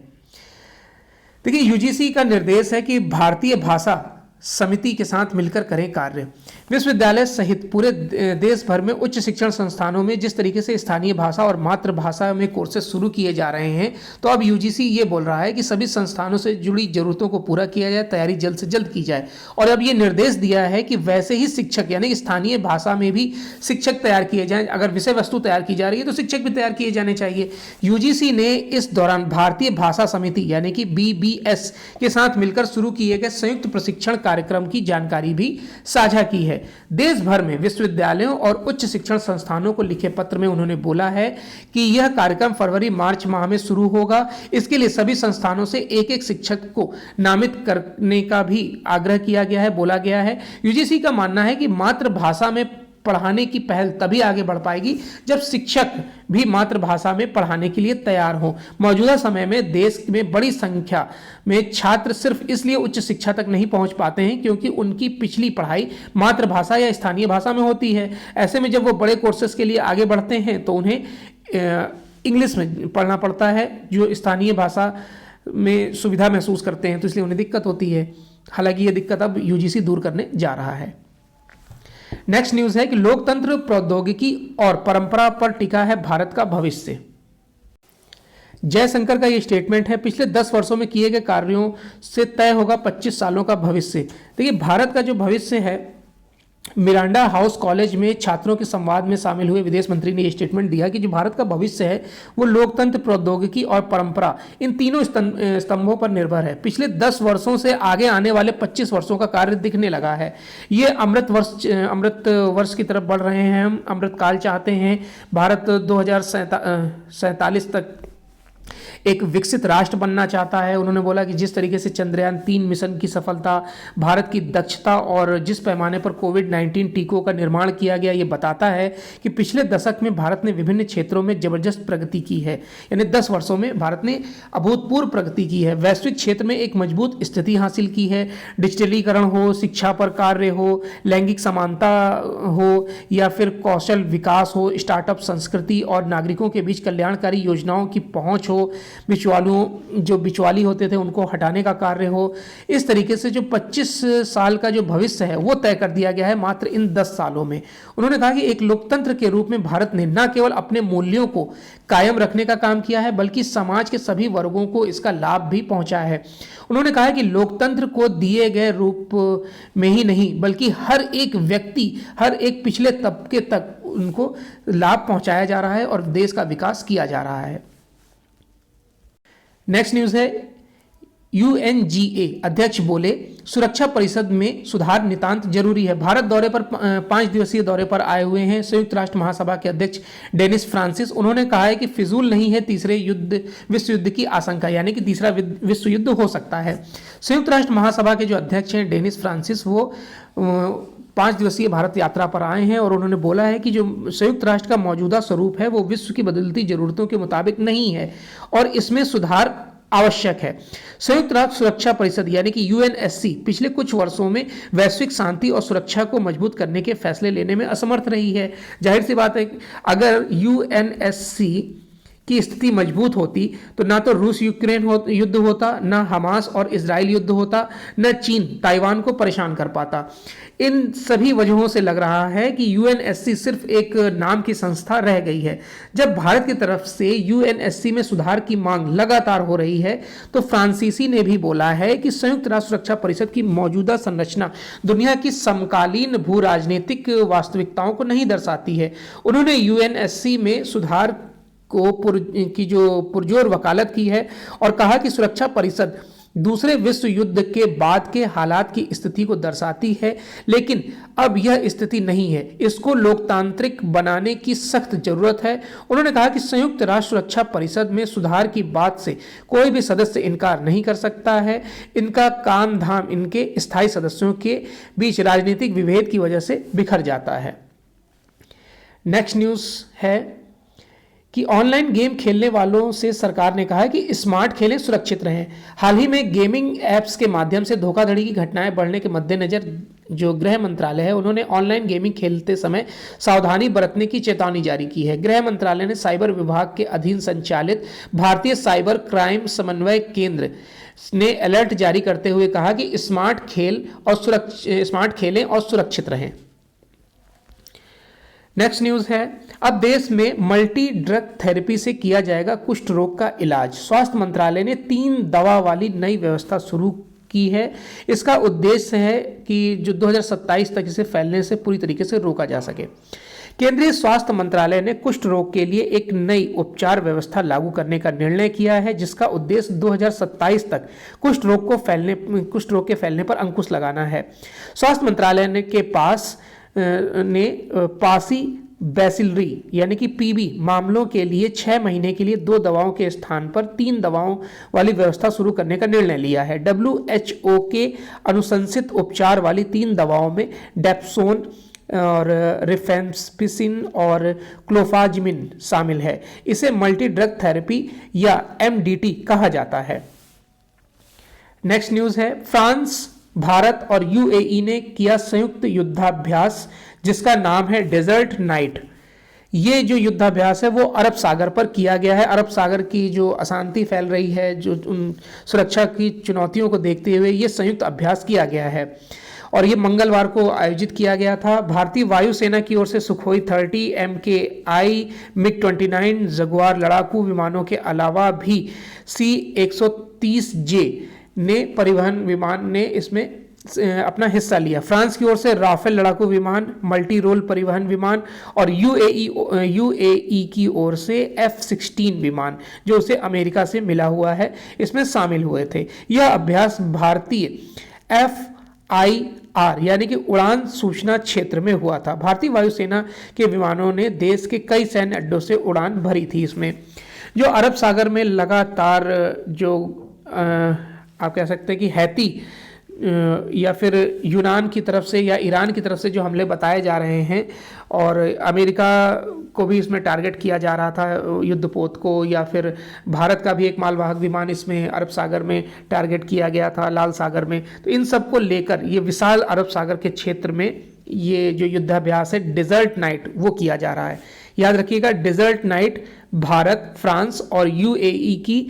देखिए, UGC का निर्देश है कि भारतीय भाषा समिति के साथ मिलकर करें कार्य। विश्वविद्यालय सहित पूरे देश भर में उच्च शिक्षण संस्थानों में जिस तरीके से स्थानीय भाषा और मातृभाषा में कोर्सेज शुरू किए जा रहे हैं, तो अब UGC ये बोल रहा है कि सभी संस्थानों से जुड़ी जरूरतों को पूरा किया जाए, तैयारी जल्द से जल्द की जाए। और अब ये निर्देश दिया है कि वैसे ही शिक्षक यानी कि स्थानीय भाषा में भी शिक्षक तैयार किए जाएं। अगर विषय वस्तु तैयार की जा रही है तो शिक्षक भी तैयार किए जाने चाहिए। UGC ने इस दौरान भारतीय भाषा समिति यानी कि BBS के साथ मिलकर शुरू किए गए संयुक्त प्रशिक्षण कार्यक्रम की जानकारी भी साझा की है। देश भर में विश्वविद्यालयों और उच्च शिक्षण संस्थानों को लिखे पत्र में उन्होंने बोला है कि यह कार्यक्रम फरवरी-मार्च माह में शुरू होगा। इसके लिए सभी संस्थानों से एक शिक्षक को नामित करने का भी आग्रह किया गया है, बोला गया है। UGC का मानना है कि मातृभाषा में पढ़ाने की पहल तभी आगे बढ़ पाएगी जब शिक्षक भी मातृभाषा में पढ़ाने के लिए तैयार हों। मौजूदा समय में देश में बड़ी संख्या में छात्र सिर्फ इसलिए उच्च शिक्षा तक नहीं पहुंच पाते हैं क्योंकि उनकी पिछली पढ़ाई मातृभाषा या स्थानीय भाषा में होती है। ऐसे में जब वो बड़े कोर्सेज के लिए आगे बढ़ते हैं तो उन्हें इंग्लिश में पढ़ना पड़ता है, जो स्थानीय भाषा में सुविधा महसूस करते हैं, तो इसलिए उन्हें दिक्कत होती है। हालांकि ये दिक्कत अब यूजीसी दूर करने जा रहा है। नेक्स्ट न्यूज़ है कि लोकतंत्र, प्रौद्योगिकी और परंपरा पर टिका है भारत का भविष्य। जयशंकर का ये स्टेटमेंट है, पिछले 10 वर्षों में किए गए कार्यों से तय होगा 25 सालों का भविष्य। देखिए, भारत का जो भविष्य है, मिरांडा हाउस कॉलेज में छात्रों के संवाद में शामिल हुए विदेश मंत्री ने यह स्टेटमेंट दिया कि जो भारत का भविष्य है वो लोकतंत्र, प्रौद्योगिकी और परंपरा, इन तीनों स्तंभों पर निर्भर है। पिछले 10 वर्षों से आगे आने वाले 25 वर्षों का कार्य दिखने लगा है। ये अमृत वर्ष की तरफ बढ़ रहे हैं। हम अमृतकाल चाहते हैं। भारत 2047 तक एक विकसित राष्ट्र बनना चाहता है। उन्होंने बोला कि जिस तरीके से चंद्रयान 3 मिशन की सफलता, भारत की दक्षता और जिस पैमाने पर कोविड-19 टीकों का निर्माण किया गया, ये बताता है कि पिछले दशक में भारत ने विभिन्न क्षेत्रों में जबरदस्त प्रगति की है। यानी 10 वर्षों में भारत ने अभूतपूर्व प्रगति की है। वैश्विक क्षेत्र में एक मजबूत स्थिति हासिल की है। डिजिटलीकरण हो, शिक्षा पर कार्य हो, लैंगिक समानता हो या फिर कौशल विकास हो, स्टार्टअप संस्कृति और नागरिकों के बीच कल्याणकारी योजनाओं की पहुंच हो, बिचवाली होते थे उनको हटाने का कार्य हो। इस तरीके से जो 25 साल का जो भविष्य है वो तय कर दिया गया है मात्र इन 10 सालों में। उन्होंने कहा कि एक लोकतंत्र के रूप में भारत ने न केवल अपने मूल्यों को कायम रखने का काम किया है बल्कि समाज के सभी वर्गों को इसका लाभ भी पहुंचाया है। उन्होंने कहा कि लोकतंत्र को दिए गए रूप में ही नहीं बल्कि हर एक व्यक्ति, हर एक पिछले तबके तक उनको लाभ पहुंचाया जा रहा है और देश का विकास किया जा रहा है। नेक्स्ट न्यूज़ है, यूएनजीए अध्यक्ष बोले सुरक्षा परिषद में सुधार नितांत जरूरी है। भारत दौरे पर 5 दिवसीय दौरे पर आए हुए हैं संयुक्त राष्ट्र महासभा के अध्यक्ष डेनिस फ्रांसिस। उन्होंने कहा है कि फिजूल नहीं है तीसरे विश्व युद्ध की आशंका, यानी कि तीसरा विश्व युद्ध हो सकता है। संयुक्त राष्ट्र महासभा के जो अध्यक्ष हैं डेनिस फ्रांसिस, वो 5 दिवसीय भारत यात्रा पर आए हैं और उन्होंने बोला है कि जो संयुक्त राष्ट्र का मौजूदा स्वरूप है वो विश्व की बदलती जरूरतों के मुताबिक नहीं है और इसमें सुधार आवश्यक है। संयुक्त राष्ट्र सुरक्षा परिषद यानी कि यूएनएससी पिछले कुछ वर्षों में वैश्विक शांति और सुरक्षा को मजबूत करने के फैसले लेने में असमर्थ रही है। जाहिर सी बात है, अगर यूएनएससी की स्थिति मजबूत होती तो ना तो रूस यूक्रेन युद्ध होता, ना हमास और इजराइल युद्ध होता, ना चीन ताइवान को परेशान कर पाता। इन सभी वजहों से लग रहा है कि यूएनएससी सिर्फ एक नाम की संस्था रह गई है। जब भारत की तरफ से यूएनएससी में सुधार की मांग लगातार हो रही है तो फ्रांसीसी ने भी बोला है कि संयुक्त राष्ट्र सुरक्षा परिषद की मौजूदा संरचना दुनिया की समकालीन भू राजनीतिक वास्तविकताओं को नहीं दर्शाती है। उन्होंने यूएनएससी में सुधार की जो पुरजोर वकालत की है और कहा कि सुरक्षा परिषद दूसरे विश्व युद्ध के बाद के हालात की स्थिति को दर्शाती है, लेकिन अब यह स्थिति नहीं है। इसको लोकतांत्रिक बनाने की सख्त जरूरत है। उन्होंने कहा कि संयुक्त राष्ट्र सुरक्षा परिषद में सुधार की बात से कोई भी सदस्य इनकार नहीं कर सकता है। इनका काम धाम इनके स्थायी सदस्यों के बीच राजनीतिक विभेद की वजह से बिखर जाता है। नेक्स्ट न्यूज़ है कि ऑनलाइन गेम खेलने वालों से सरकार ने कहा है कि स्मार्ट खेलें, सुरक्षित रहें। हाल ही में गेमिंग ऐप्स के माध्यम से धोखाधड़ी की घटनाएं बढ़ने के मद्देनजर जो गृह मंत्रालय है उन्होंने ऑनलाइन गेमिंग खेलते समय सावधानी बरतने की चेतावनी जारी की है। गृह मंत्रालय ने साइबर विभाग के अधीन संचालित भारतीय साइबर क्राइम समन्वय केंद्र ने अलर्ट जारी करते हुए कहा कि स्मार्ट खेलें और सुरक्षित रहें। नेक्स्ट न्यूज़ है, अब देश में मल्टी ड्रग थेरेपी से किया जाएगा कुष्ठ रोग का इलाज। स्वास्थ्य मंत्रालय ने 3 दवा वाली नई व्यवस्था शुरू की है। इसका उद्देश्य है कि जो 2027 तक इसे फैलने से पूरी तरीके से रोका जा सके। केंद्रीय स्वास्थ्य मंत्रालय ने कुष्ठ रोग के लिए एक नई उपचार व्यवस्था लागू करने का निर्णय किया है, जिसका उद्देश्य 2027 तक कुष्ठ रोग के फैलने पर अंकुश लगाना है। स्वास्थ्य मंत्रालय के पास पासी बैसिलरी यानी कि पीबी मामलों के लिए 6 महीने के लिए 2 दवाओं के स्थान पर 3 दवाओं वाली व्यवस्था शुरू करने का निर्णय लिया है। WHO के अनुशंसित उपचार वाली 3 दवाओं में डेप्सोन, और रिफेम्पिसिन और क्लोफाजमिन शामिल है। इसे मल्टी ड्रग थेरेपी या MDT कहा जाता है। नेक्स्ट न्यूज है, फ्रांस, भारत और UAE ने किया संयुक्त युद्धाभ्यास जिसका नाम है डेजर्ट नाइट। ये जो युद्धाभ्यास है वो अरब सागर पर किया गया है। अरब सागर की जो अशांति फैल रही है, जो उन सुरक्षा की चुनौतियों को देखते हुए ये संयुक्त अभ्यास किया गया है और ये मंगलवार को आयोजित किया गया था। भारतीय वायुसेना की ओर से सुखोई 30, MKI, MiG-29 जगुआर लड़ाकू विमानों के अलावा भी C-130J ने परिवहन विमान ने इसमें अपना हिस्सा लिया। फ्रांस की ओर से राफेल लड़ाकू विमान, मल्टी रोल परिवहन विमान और UAE की ओर से F-16 विमान जो उसे अमेरिका से मिला हुआ है इसमें शामिल हुए थे। यह अभ्यास भारतीय FIR यानी कि उड़ान सूचना क्षेत्र में हुआ था। भारतीय वायुसेना के विमानों ने देश के कई सैन्य अड्डों से उड़ान भरी थी। इसमें जो अरब सागर में लगातार जो आप कह सकते हैं कि हैती या फिर यूनान की तरफ से या ईरान की तरफ से जो हमले बताए जा रहे हैं और अमेरिका को भी इसमें टारगेट किया जा रहा था, युद्धपोत को, या फिर भारत का भी एक मालवाहक विमान इसमें अरब सागर में टारगेट किया गया था, लाल सागर में। तो इन सब को लेकर ये विशाल अरब सागर के क्षेत्र में ये जो युद्धाभ्यास है डेजर्ट नाइट वो किया जा रहा है। याद रखिएगा, डेजर्ट नाइट भारत, फ्रांस और UAE की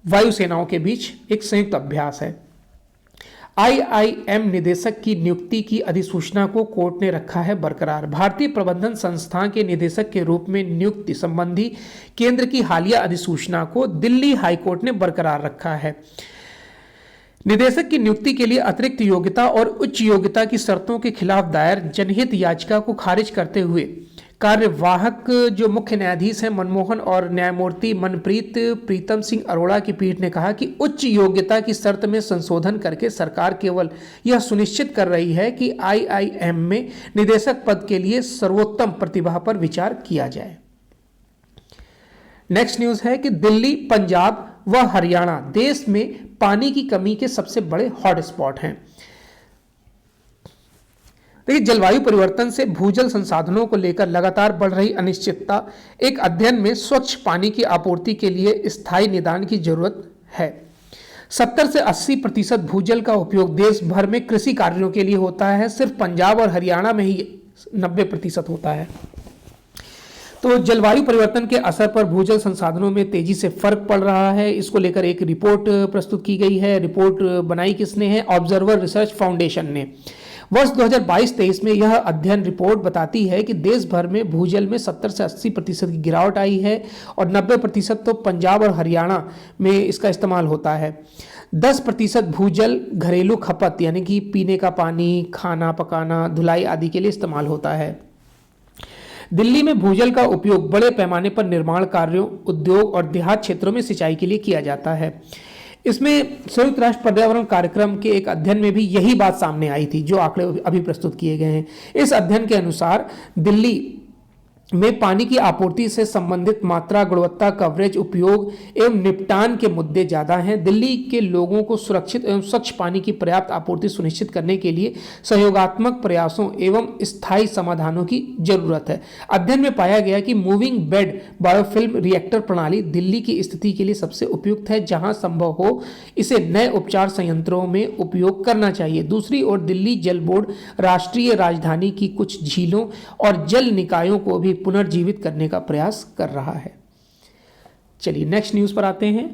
वायुसेनाओं के बीच एक संयुक्त अभ्यास है। IIM निदेशक की नियुक्ति की अधिसूचना को कोर्ट ने रखा है बरकरार। भारतीय प्रबंधन संस्थान के निदेशक के रूप में नियुक्ति संबंधी केंद्र की हालिया अधिसूचना को दिल्ली हाईकोर्ट ने बरकरार रखा है। निदेशक की नियुक्ति के लिए अतिरिक्त योग्यता और उच्च योग्यता की शर्तों के खिलाफ दायर जनहित याचिका को खारिज करते हुए कार्यवाहक जो मुख्य न्यायाधीश हैं मनमोहन और न्यायमूर्ति मनप्रीत प्रीतम सिंह अरोड़ा की पीठ ने कहा कि उच्च योग्यता की शर्त में संशोधन करके सरकार केवल यह सुनिश्चित कर रही है कि IIM में निदेशक पद के लिए सर्वोत्तम प्रतिभा पर विचार किया जाए। नेक्स्ट न्यूज है कि दिल्ली, पंजाब व हरियाणा देश में पानी की कमी के सबसे बड़े हॉटस्पॉट हैं। देखिए, जलवायु परिवर्तन से भूजल संसाधनों को लेकर लगातार बढ़ रही अनिश्चितता, एक अध्ययन में स्वच्छ पानी की आपूर्ति के लिए स्थायी निदान की जरूरत है। 70 से 80% भूजल का उपयोग देश भर में कृषि कार्यों के लिए होता है, सिर्फ पंजाब और हरियाणा में ही 90% होता है। तो जलवायु परिवर्तन के असर पर भूजल संसाधनों में तेजी से फर्क पड़ रहा है। इसको लेकर एक रिपोर्ट प्रस्तुत की गई है। रिपोर्ट बनाई किसने है? ऑब्जर्वर रिसर्च फाउंडेशन ने। वर्ष 2022-23 में यह अध्ययन रिपोर्ट बताती है कि देश भर में भूजल में 70 से 80% की गिरावट आई है और 90% तो पंजाब और हरियाणा में इसका इस्तेमाल होता है। 10% भूजल घरेलू खपत यानी कि पीने का पानी, खाना पकाना, धुलाई आदि के लिए इस्तेमाल होता है। दिल्ली में भूजल का उपयोग बड़े पैमाने पर निर्माण कार्यों, उद्योग और देहात क्षेत्रों में सिंचाई के लिए किया जाता है। इसमें संयुक्त राष्ट्र पर्यावरण कार्यक्रम के एक अध्ययन में भी यही बात सामने आई थी जो आंकड़े अभी प्रस्तुत किए गए हैं। इस अध्ययन के अनुसार दिल्ली में पानी की आपूर्ति से संबंधित मात्रा, गुणवत्ता, कवरेज, उपयोग एवं निपटान के मुद्दे ज्यादा हैं। दिल्ली के लोगों को सुरक्षित एवं स्वच्छ पानी की पर्याप्त आपूर्ति सुनिश्चित करने के लिए सहयोगात्मक प्रयासों एवं स्थायी समाधानों की जरूरत है। अध्ययन में पाया गया कि मूविंग बेड बायोफिल्म रिएक्टर प्रणाली दिल्ली की स्थिति के लिए सबसे उपयुक्त है। जहां संभव हो इसे नए उपचार संयंत्रों में उपयोग करना चाहिए। दूसरी ओर दिल्ली जल बोर्ड राष्ट्रीय राजधानी की कुछ झीलों और जल निकायों को भी पुनर्जीवित करने का प्रयास कर रहा है। चलिए नेक्स्ट न्यूज पर आते हैं।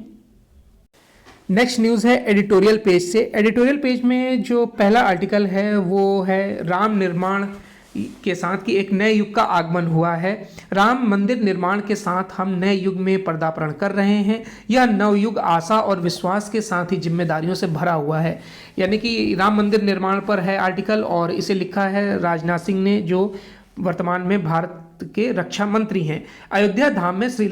नेक्स्ट न्यूज है एडिटोरियल पेज से। एडिटोरियल पेज में जो पहला आर्टिकल है वो है राम निर्माण के साथ कि एक नए युग का आगमन हुआ है। राम मंदिर निर्माण के साथ हम नए युग में पदार्पण कर रहे हैं। यह नवयुग आशा और विश्वास के साथ ही जिम्मेदारियों से भरा हुआ है। यानी कि राम मंदिर निर्माण पर है आर्टिकल और इसे लिखा है राजनाथ सिंह ने, जो वर्तमान में भारत के रक्षा मंत्री हैं। अयोध्या धाम में श्री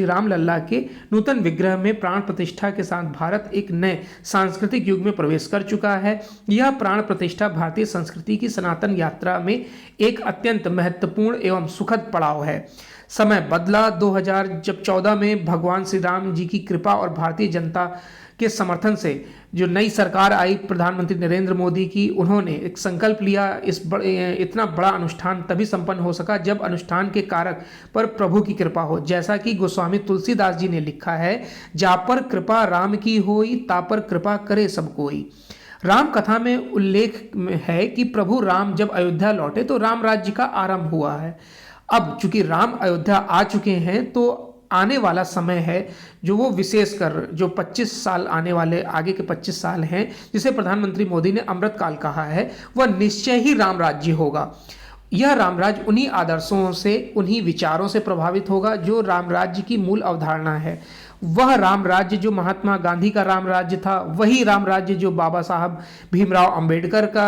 राम लल्ला के नूतन विग्रह में प्राण प्रतिष्ठा के साथ भारत एक नए सांस्कृतिक युग में प्रवेश कर चुका है। यह प्राण प्रतिष्ठा भारतीय संस्कृति की सनातन यात्रा में एक अत्यंत महत्वपूर्ण एवं सुखद पड़ाव है। समय बदला। 2014 में भगवान श्री राम जी की कृपा और भारतीय जनता के समर्थन से जो नई सरकार आई प्रधानमंत्री नरेंद्र मोदी की, उन्होंने एक संकल्प लिया। इतना बड़ा अनुष्ठान तभी संपन्न हो सका जब अनुष्ठान के कारक पर प्रभु की कृपा हो। जैसा कि गोस्वामी तुलसीदास जी ने लिखा है, जा पर कृपा राम की होई, ता पर कृपा करे सब कोई। राम कथा में उल्लेख है कि प्रभु राम जब अयोध्या लौटे तो राम राज्य का आरंभ हुआ है। अब चूंकि राम अयोध्या आ चुके हैं तो आने वाला समय है जो वो विशेषकर जो 25 साल आने वाले आगे के 25 साल हैं, जिसे प्रधानमंत्री मोदी ने अमृत काल कहा है, वह निश्चय ही राम राज्य होगा। यह रामराज्य उन्हीं आदर्शों से, उन्हीं विचारों से प्रभावित होगा जो राम राज्य की मूल अवधारणा है। वह राम राज्य जो महात्मा गांधी का राम राज्य था, वही राम राज्य जो बाबा साहब भीमराव अंबेडकर का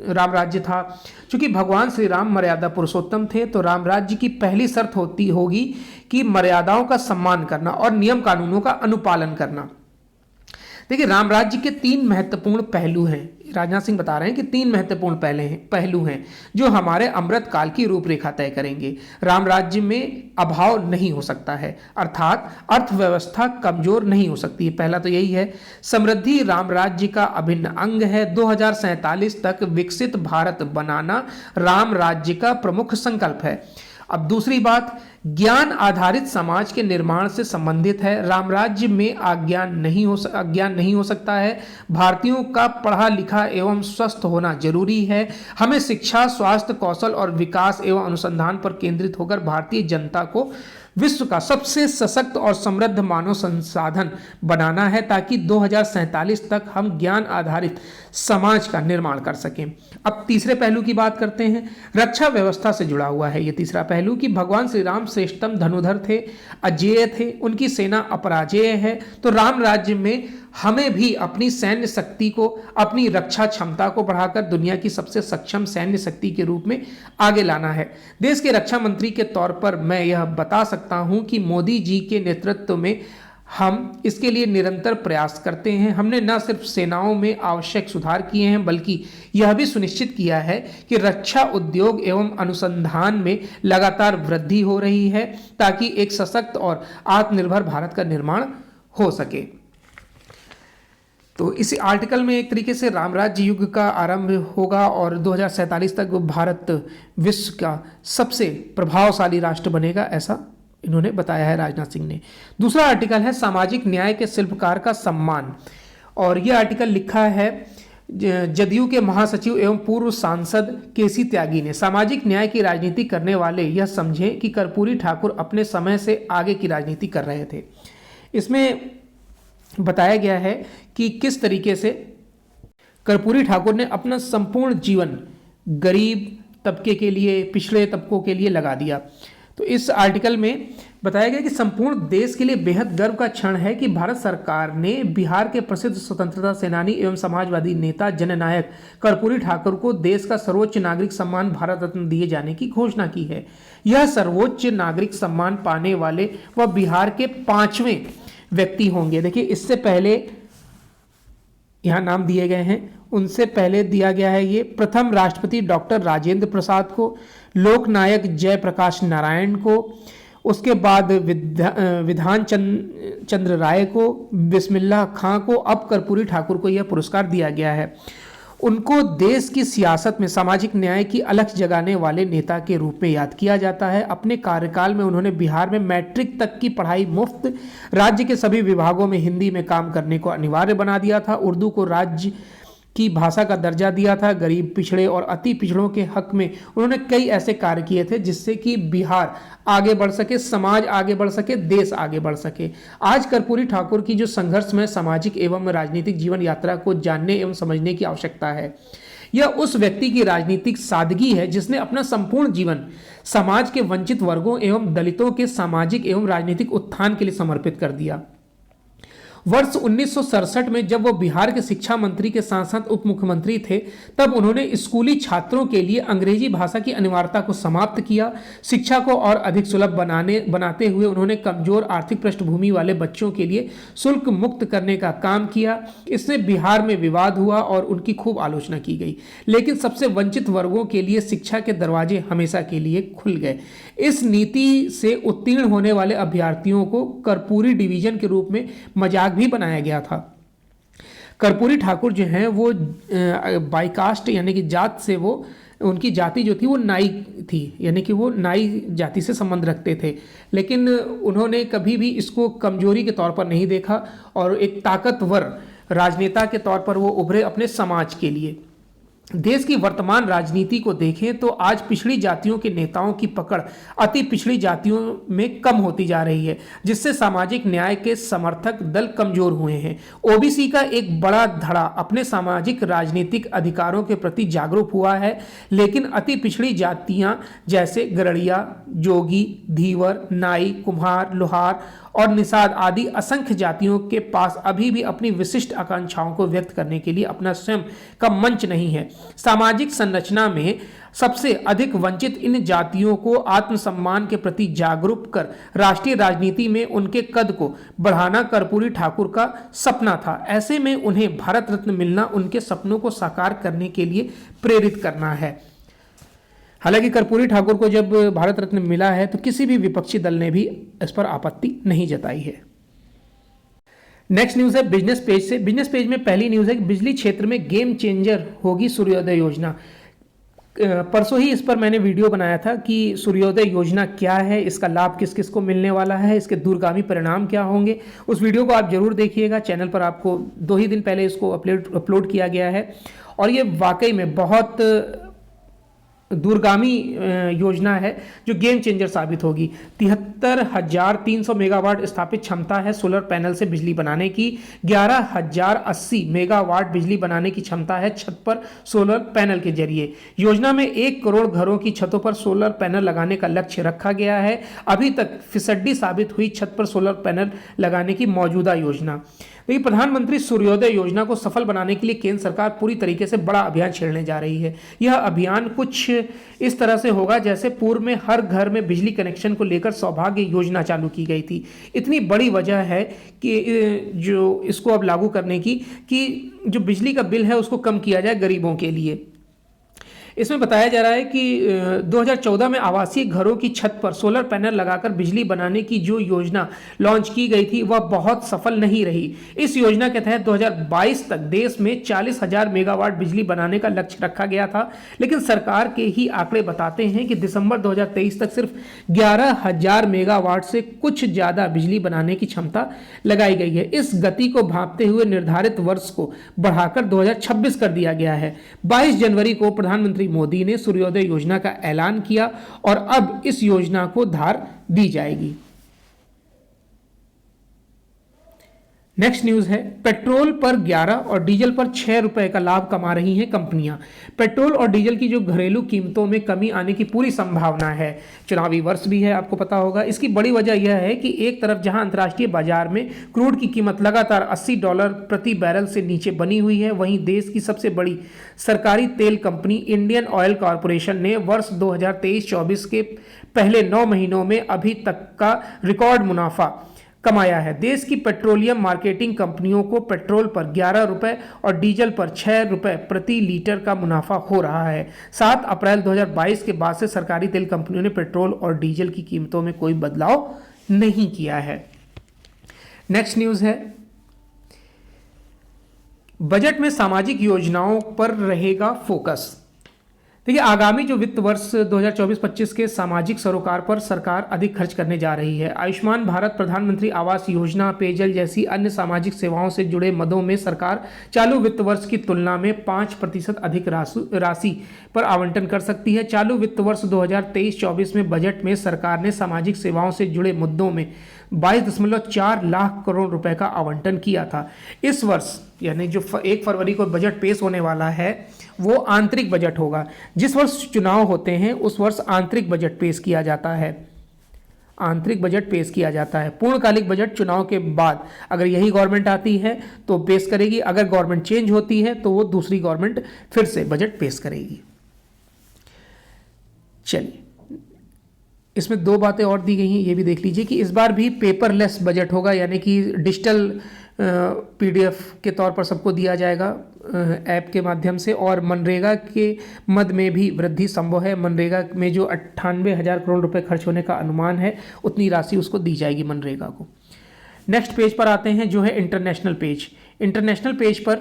राम राज्य था। क्योंकि भगवान श्री राम मर्यादा पुरुषोत्तम थे, तो राम राज्य की पहली शर्त होगी कि मर्यादाओं का सम्मान करना और नियम कानूनों का अनुपालन करना। देखिए, राम राज्य के 3 महत्वपूर्ण पहलू हैं। राजनाथ सिंह बता रहे हैं कि 3 महत्वपूर्ण पहलू हैं जो हमारे अमृत काल की रूपरेखा तय करेंगे। राम राज्य में अभाव नहीं हो सकता है, अर्थात अर्थव्यवस्था कमजोर नहीं हो सकती है। पहला तो यही है। समृद्धि राम राज्य का अभिन्न अंग है। 2047 तक विकसित भारत बनाना राम राज्य का प्रमुख संकल्प है। अब दूसरी बात, ज्ञान आधारित समाज के निर्माण से संबंधित है। राम राज्य में अज्ञान नहीं हो सकता है। भारतीयों का पढ़ा लिखा एवं स्वस्थ होना जरूरी है। हमें शिक्षा, स्वास्थ्य, कौशल और विकास एवं अनुसंधान पर केंद्रित होकर भारतीय जनता को विश्व का सबसे सशक्त और समृद्ध मानव संसाधन बनाना है, ताकि 2047 तक हम ज्ञान आधारित समाज का निर्माण कर सकें। अब तीसरे पहलू की बात करते हैं। रक्षा व्यवस्था से जुड़ा हुआ है ये तीसरा पहलू कि भगवान श्री राम श्रेष्ठतम धनुधर थे, अजेय थे, उनकी सेना अपराजेय है। तो राम राज्य में हमें भी अपनी सैन्य शक्ति को, अपनी रक्षा क्षमता को बढ़ाकर दुनिया की सबसे सक्षम सैन्य शक्ति के रूप में आगे लाना है। देश के रक्षा मंत्री के तौर पर मैं यह बता सकता हूं कि मोदी जी के नेतृत्व में हम इसके लिए निरंतर प्रयास करते हैं। हमने न सिर्फ सेनाओं में आवश्यक सुधार किए हैं, बल्कि यह भी सुनिश्चित किया है कि रक्षा उद्योग एवं अनुसंधान में लगातार वृद्धि हो रही है, ताकि एक सशक्त और आत्मनिर्भर भारत का निर्माण हो सके। तो इस आर्टिकल में एक तरीके से रामराज्य युग का आरंभ होगा और 2047 तक भारत विश्व का सबसे प्रभावशाली राष्ट्र बनेगा, ऐसा इन्होंने बताया है राजनाथ सिंह ने। दूसरा आर्टिकल है सामाजिक न्याय के शिल्पकार का सम्मान, और यह आर्टिकल लिखा है जदयू के महासचिव एवं पूर्व सांसद केसी त्यागी ने। सामाजिक न्याय की राजनीति करने वाले यह समझें कि कर्पूरी ठाकुर अपने समय से आगे की राजनीति कर रहे थे। इसमें बताया गया है कि किस तरीके से कर्पूरी ठाकुर ने अपना संपूर्ण जीवन गरीब तबके के लिए, पिछड़े तबकों के लिए लगा दिया। तो इस आर्टिकल में बताया गया कि संपूर्ण देश के लिए बेहद गर्व का क्षण है कि भारत सरकार ने बिहार के प्रसिद्ध स्वतंत्रता सेनानी एवं समाजवादी नेता जननायक कर्पूरी ठाकुर को देश का सर्वोच्च नागरिक सम्मान भारत रत्न दिए जाने की घोषणा की है। यह सर्वोच्च नागरिक सम्मान पाने वाले वह बिहार के 5वें व्यक्ति होंगे। देखिए, इससे पहले यहाँ नाम दिए गए हैं, उनसे पहले दिया गया है ये प्रथम राष्ट्रपति डॉक्टर राजेंद्र प्रसाद को, लोकनायक जयप्रकाश नारायण को, उसके बाद विधान चंद्र राय को, बिस्मिल्लाह खां को, अब कर्पूरी ठाकुर को यह पुरस्कार दिया गया है। उनको देश की सियासत में सामाजिक न्याय की अलख जगाने वाले नेता के रूप में याद किया जाता है। अपने कार्यकाल में उन्होंने बिहार में मैट्रिक तक की पढ़ाई मुफ्त, राज्य के सभी विभागों में हिंदी में काम करने को अनिवार्य बना दिया था, उर्दू को राज्य की भाषा का दर्जा दिया था, गरीब, पिछड़े और अति पिछड़ों के हक में उन्होंने कई ऐसे कार्य किए थे जिससे कि बिहार आगे बढ़ सके, समाज आगे बढ़ सके, देश आगे बढ़ सके। आज कर्पूरी ठाकुर की जो संघर्षमय सामाजिक एवं राजनीतिक जीवन यात्रा को जानने एवं समझने की आवश्यकता है। यह उस व्यक्ति की राजनीतिक सादगी है जिसने अपना संपूर्ण जीवन समाज के वंचित वर्गों एवं दलितों के सामाजिक एवं राजनीतिक उत्थान के लिए समर्पित कर दिया। वर्ष 1967 में जब वो बिहार के शिक्षा मंत्री के साथ साथ उप मुख्यमंत्री थे, तब उन्होंने स्कूली छात्रों के लिए अंग्रेजी भाषा की अनिवार्यता को समाप्त किया। शिक्षा को और अधिक सुलभ बनाते हुए उन्होंने कमजोर आर्थिक पृष्ठभूमि वाले बच्चों के लिए शुल्क मुक्त करने का काम किया। इससे बिहार में विवाद हुआ और उनकी खूब आलोचना की गई, लेकिन सबसे वंचित वर्गों के लिए शिक्षा के दरवाजे हमेशा के लिए खुल गए। इस नीति से उत्तीर्ण होने वाले अभ्यर्थियों को कर्पूरी डिवीजन के रूप में मजाक भी बनाया गया था। कर्पूरी ठाकुर जो हैं वो बाईकास्ट यानी कि जात से वो उनकी जाति जो थी वो नाई थी, यानी कि वो नाई जाति से संबंध रखते थे, लेकिन उन्होंने कभी भी इसको कमजोरी के तौर पर नहीं देखा और एक ताकतवर राजनेता के तौर पर वो उभरे अपने समाज के लिए। देश की वर्तमान राजनीति को देखें तो आज पिछड़ी जातियों के नेताओं की पकड़ अति पिछड़ी जातियों में कम होती जा रही है, जिससे सामाजिक न्याय के समर्थक दल कमजोर हुए हैं। ओबीसी का एक बड़ा धड़ा अपने सामाजिक राजनीतिक अधिकारों के प्रति जागरूक हुआ है, लेकिन अति पिछड़ी जातियां जैसे गरड़िया, जोगी, धीवर, नाई, कुम्हार, लोहार और निषाद आदि असंख्य जातियों के पास अभी भी अपनी विशिष्ट आकांक्षाओं को व्यक्त करने के लिए अपना स्वयं का मंच नहीं है। सामाजिक संरचना में सबसे अधिक वंचित इन जातियों को आत्मसम्मान के प्रति जागरूक कर राष्ट्रीय राजनीति में उनके कद को बढ़ाना कर्पूरी ठाकुर का सपना था। ऐसे में उन्हें भारत रत्न मिलना उनके सपनों को साकार करने के लिए प्रेरित करना है। हालांकि कर्पूरी ठाकुर को जब भारत रत्न मिला है तो किसी भी विपक्षी दल ने भी इस पर आपत्ति नहीं जताई है। नेक्स्ट न्यूज़ है बिजनेस पेज से। बिजनेस पेज में पहली न्यूज़ है कि बिजली क्षेत्र में गेम चेंजर होगी सूर्योदय योजना। परसों ही इस पर मैंने वीडियो बनाया था कि सूर्योदय योजना क्या है, इसका लाभ किस किस को मिलने वाला है, इसके दूरगामी परिणाम क्या होंगे। उस वीडियो को आप जरूर देखिएगा, चैनल पर आपको 2 ही दिन पहले इसको अपलोड किया गया है और ये वाकई में बहुत दूरगामी योजना है जो गेम चेंजर साबित होगी। 73,300 मेगावाट स्थापित क्षमता है सोलर पैनल से बिजली बनाने की। 11,080 मेगावाट बिजली बनाने की क्षमता है छत पर सोलर पैनल के जरिए। योजना में 1 करोड़ घरों की छतों पर सोलर पैनल लगाने का लक्ष्य रखा गया है। अभी तक फिसड्डी साबित हुई छत पर सोलर पैनल लगाने की मौजूदा योजना। देखिए, प्रधानमंत्री सूर्योदय योजना को सफल बनाने के लिए केंद्र सरकार पूरी तरीके से बड़ा अभियान छेड़ने जा रही है। यह अभियान कुछ इस तरह से होगा जैसे पूर्व में हर घर में बिजली कनेक्शन को लेकर सौभाग्य योजना चालू की गई थी। इतनी बड़ी वजह है कि जो इसको अब लागू करने की कि जो बिजली का बिल है उसको कम किया जाए गरीबों के लिए। इसमें बताया जा रहा है कि 2014 में आवासीय घरों की छत पर सोलर पैनल लगाकर बिजली बनाने की जो योजना लॉन्च की गई थी वह बहुत सफल नहीं रही। इस योजना के तहत 2022 तक देश में 40,000 मेगावाट बिजली बनाने का लक्ष्य रखा गया था, लेकिन सरकार के ही आंकड़े बताते हैं कि दिसंबर 2023 तक सिर्फ 11,000 मेगावाट से कुछ ज़्यादा बिजली बनाने की क्षमता लगाई गई है। इस गति को भांपते हुए निर्धारित वर्ष को बढ़ाकर 2026 कर दिया गया है। 22 जनवरी को प्रधानमंत्री मोदी ने सूर्योदय योजना का ऐलान किया और अब इस योजना को धार दी जाएगी। नेक्स्ट न्यूज़ है पेट्रोल पर 11 और डीजल पर 6 रुपए का लाभ कमा रही हैं कंपनियां। पेट्रोल और डीजल की जो घरेलू कीमतों में कमी आने की पूरी संभावना है। चुनावी वर्ष भी है, आपको पता होगा। इसकी बड़ी वजह यह है कि एक तरफ जहां अंतर्राष्ट्रीय बाजार में क्रूड की कीमत लगातार $80 प्रति बैरल से नीचे बनी हुई है, वहीं देश की सबसे बड़ी सरकारी तेल कंपनी इंडियन ऑयल कॉरपोरेशन ने वर्ष 2023-24 के पहले 9 महीनों में अभी तक का रिकॉर्ड मुनाफा कमाया है। देश की पेट्रोलियम मार्केटिंग कंपनियों को पेट्रोल पर 11 रुपए और डीजल पर 6 रुपए प्रति लीटर का मुनाफा हो रहा है। 7 अप्रैल 2022 के बाद से सरकारी तेल कंपनियों ने पेट्रोल और डीजल की कीमतों में कोई बदलाव नहीं किया है। नेक्स्ट न्यूज़ है बजट में सामाजिक योजनाओं पर रहेगा फोकस। देखिए, आगामी जो वित्त वर्ष 2024-25 के सामाजिक सरोकार पर सरकार अधिक खर्च करने जा रही है। आयुष्मान भारत, प्रधानमंत्री आवास योजना, पेयजल जैसी अन्य सामाजिक सेवाओं से जुड़े मदों में सरकार चालू वित्त वर्ष की तुलना में 5% अधिक राशि पर आवंटन कर सकती है। चालू वित्त वर्ष 2023-24 में बजट में सरकार ने सामाजिक सेवाओं से जुड़े मुद्दों में 22.4 लाख करोड़ रुपए का आवंटन किया था। इस वर्ष यानी जो 1 फरवरी को बजट पेश होने वाला है वो आंतरिक बजट होगा। जिस वर्ष चुनाव होते हैं उस वर्ष आंतरिक बजट पेश किया जाता है। आंतरिक बजट पेश किया जाता है। पूर्णकालिक बजट चुनाव के बाद अगर यही गवर्नमेंट आती है तो पेश करेगी, अगर गवर्नमेंट चेंज होती है तो वो दूसरी गवर्नमेंट फिर से बजट पेश करेगी। चलिए, इसमें 2 बातें और दी गई हैं, ये भी देख लीजिए कि इस बार भी पेपरलेस बजट होगा, यानी कि डिजिटल PDF के तौर पर सबको दिया जाएगा ऐप के माध्यम से। और मनरेगा के मद में भी वृद्धि संभव है। मनरेगा में जो 98,000 करोड़ रुपए खर्च होने का अनुमान है उतनी राशि उसको दी जाएगी मनरेगा को। नेक्स्ट पेज पर आते हैं जो है इंटरनेशनल पेज। इंटरनेशनल पेज पर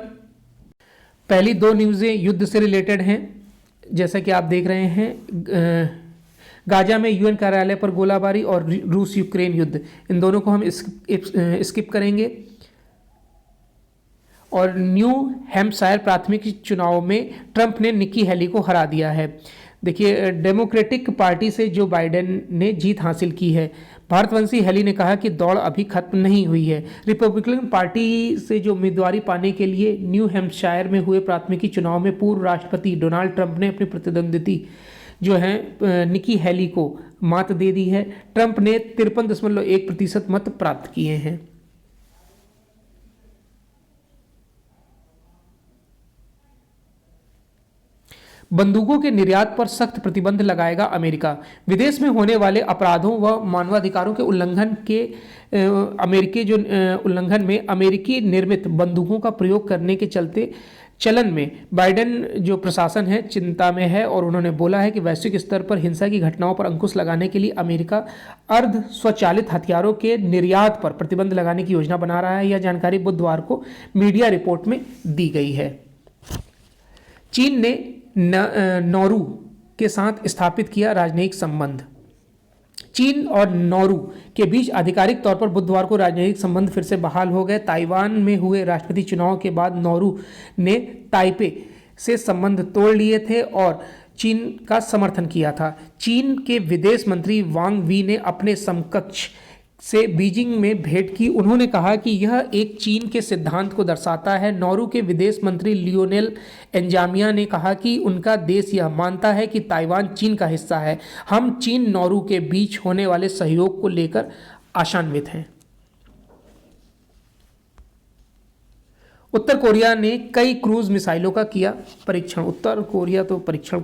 पहली दो न्यूज़ें युद्ध से रिलेटेड हैं, जैसा कि आप देख रहे हैं गाजा में यूएन कार्यालय पर गोलाबारी और रूस यूक्रेन युद्ध, इन दोनों को हम स्किप करेंगे। और न्यू हैम्पशायर प्राथमिक चुनाव में ट्रंप ने निकी हेली को हरा दिया है। देखिए, डेमोक्रेटिक पार्टी से जो बाइडेन ने जीत हासिल की है। भारतवंशी हेली ने कहा कि दौड़ अभी खत्म नहीं हुई है। रिपब्लिकन पार्टी से जो उम्मीदवारी पाने के लिए न्यू हैम्पशायर में हुए प्राथमिकी चुनाव में पूर्व राष्ट्रपति डोनाल्ड ट्रंप ने अपनी प्रतिद्वंदी जो है निकी हेली को मात दे दी है। ट्रंप ने 53.1% मत प्राप्त किए हैं। बंदूकों के निर्यात पर सख्त प्रतिबंध लगाएगा अमेरिका। विदेश में होने वाले अपराधों व मानवाधिकारों के उल्लंघन में अमेरिकी निर्मित बंदूकों का प्रयोग करने के चलते चलन में बाइडेन जो प्रशासन है चिंता में है, और उन्होंने बोला है कि वैश्विक स्तर पर हिंसा की घटनाओं पर अंकुश लगाने के लिए अमेरिका अर्ध स्वचालित हथियारों के निर्यात पर प्रतिबंध लगाने की योजना बना रहा है। यह जानकारी बुधवार को मीडिया रिपोर्ट में दी गई है। चीन ने नौरू के साथ स्थापित किया राजनयिक संबंध। चीन और नौरू के बीच आधिकारिक तौर पर बुधवार को राजनयिक संबंध फिर से बहाल हो गए। ताइवान में हुए राष्ट्रपति चुनाव के बाद नौरू ने ताइपे से संबंध तोड़ लिए थे और चीन का समर्थन किया था। चीन के विदेश मंत्री वांग वी ने अपने समकक्ष से बीजिंग में भेंट की। उन्होंने कहा कि यह एक चीन के सिद्धांत को दर्शाता है। नौरू के विदेश मंत्री लियोनेल एंजामिया ने कहा कि उनका देश यह मानता है कि ताइवान चीन का हिस्सा है। हम चीन नौरू के बीच होने वाले सहयोग को लेकर आशान्वित हैं। उत्तर कोरिया ने कई क्रूज मिसाइलों का किया परीक्षण। उत्तर कोरिया तो परीक्षण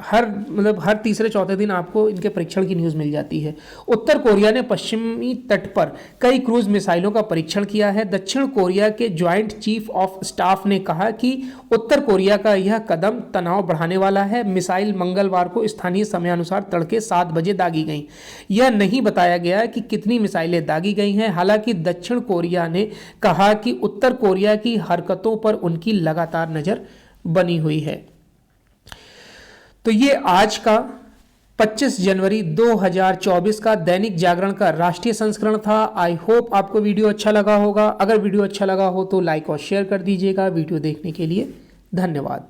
हर तीसरे चौथे दिन आपको इनके परीक्षण की न्यूज़ मिल जाती है। उत्तर कोरिया ने पश्चिमी तट पर कई क्रूज मिसाइलों का परीक्षण किया है। दक्षिण कोरिया के ज्वाइंट चीफ ऑफ स्टाफ ने कहा कि उत्तर कोरिया का यह कदम तनाव बढ़ाने वाला है। मिसाइल मंगलवार को स्थानीय समयानुसार तड़के 7 बजे दागी गईं। यह नहीं बताया गया कि कितनी मिसाइलें दागी गई हैं। हालांकि दक्षिण कोरिया ने कहा कि उत्तर कोरिया की हरकतों पर उनकी लगातार नज़र बनी हुई है। तो ये आज का 25 जनवरी 2024 का दैनिक जागरण का राष्ट्रीय संस्करण था। आई होप आपको वीडियो अच्छा लगा होगा। अगर वीडियो अच्छा लगा हो तो लाइक और शेयर कर दीजिएगा। वीडियो देखने के लिए धन्यवाद।